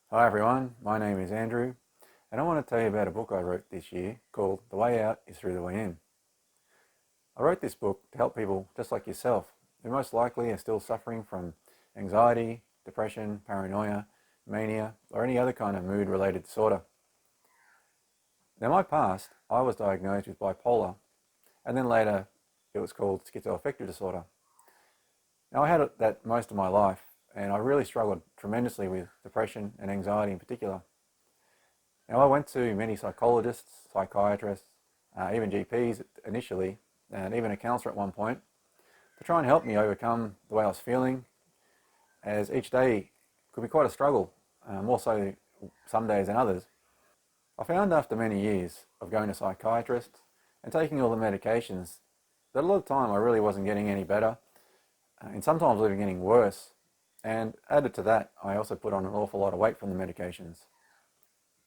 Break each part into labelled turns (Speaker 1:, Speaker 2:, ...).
Speaker 1: Hi everyone, my name is Andrew and I want to tell you about a book I wrote this year called The Way Out is Through the Way In. I wrote this book to help people just like yourself who most likely are still suffering from anxiety, depression, paranoia, mania or any other kind of mood related disorder. Now in my past I was diagnosed with bipolar and then later it was called schizoaffective disorder. Now I had that most of my life and I really struggled tremendously with depression and anxiety in particular. Now, I went to many psychologists, psychiatrists, even GPs initially, and even a counsellor at one point to try and help me overcome the way I was feeling, as each day could be quite a struggle, more so some days than others. I found after many years of going to psychiatrists and taking all the medications that a lot of the time I really wasn't getting any better, and sometimes even getting worse. And added to that, I also put on an awful lot of weight from the medications.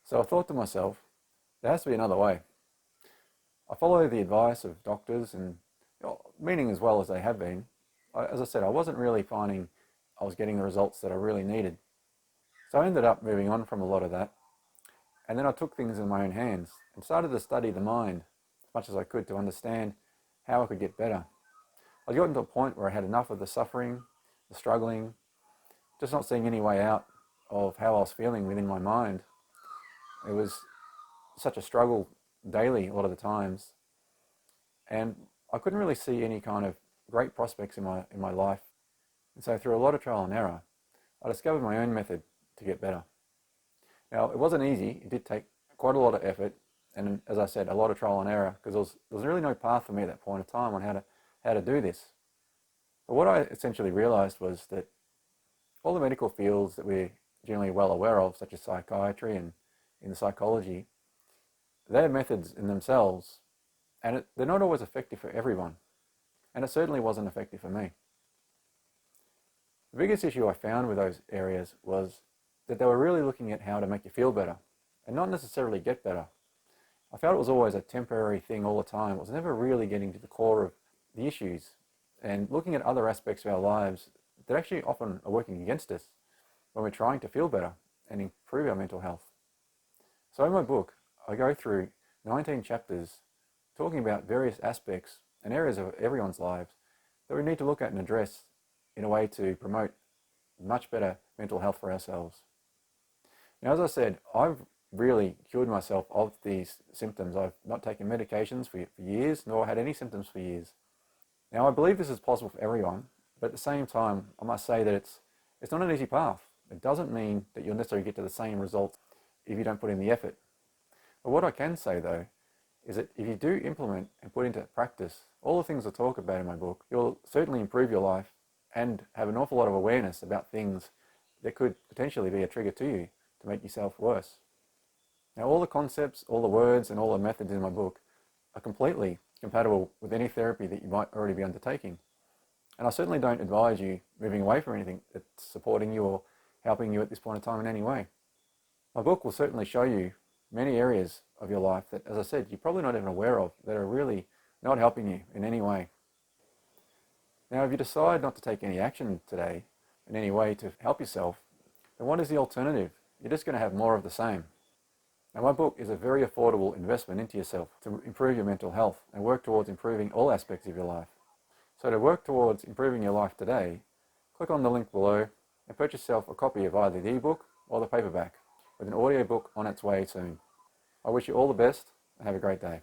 Speaker 1: So I thought to myself, there has to be another way. I follow the advice of doctors and meaning as well as they have been. As I said, I wasn't really finding I was getting the results that I really needed. So I ended up moving on from a lot of that. And then I took things in my own hands and started to study the mind as much as I could to understand how I could get better. I'd gotten to a point where I had enough of the suffering, the struggling, just not seeing any way out of how I was feeling within my mind. It was such a struggle daily a lot of the times, and I couldn't really see any kind of great prospects in my life. And so through a lot of trial and error, I discovered my own method to get better. Now, it wasn't easy. It did take quite a lot of effort, and as I said, a lot of trial and error, because there was really no path for me at that point of time on how to do this. But what I essentially realized was that all the medical fields that we're generally well aware of, such as psychiatry and in psychology, they're methods in themselves, and they're not always effective for everyone, and it certainly wasn't effective for me. The biggest issue I found with those areas was that they were really looking at how to make you feel better, and not necessarily get better. I felt it was always a temporary thing all the time. It was never really getting to the core of the issues, and looking at other aspects of our lives that actually often are working against us when we're trying to feel better and improve our mental health. So in my book, I go through 19 chapters talking about various aspects and areas of everyone's lives that we need to look at and address in a way to promote much better mental health for ourselves. Now, as I said, I've really cured myself of these symptoms. I've not taken medications for years, nor had any symptoms for years. Now, I believe this is possible for everyone, but at the same time, I must say that it's not an easy path. It doesn't mean that you'll necessarily get to the same results if you don't put in the effort. But what I can say though, is that if you do implement and put into practice all the things I talk about in my book, you'll certainly improve your life and have an awful lot of awareness about things that could potentially be a trigger to you to make yourself worse. Now, all the concepts, all the words, and all the methods in my book are completely compatible with any therapy that you might already be undertaking. And I certainly don't advise you moving away from anything that's supporting you or helping you at this point in time in any way. My book will certainly show you many areas of your life that, as I said, you're probably not even aware of, that are really not helping you in any way. Now, if you decide not to take any action today in any way to help yourself, then what is the alternative? You're just going to have more of the same. Now, my book is a very affordable investment into yourself to improve your mental health and work towards improving all aspects of your life. So to work towards improving your life today, click on the link below and purchase yourself a copy of either the ebook or the paperback, with an audiobook on its way soon. I wish you all the best and have a great day.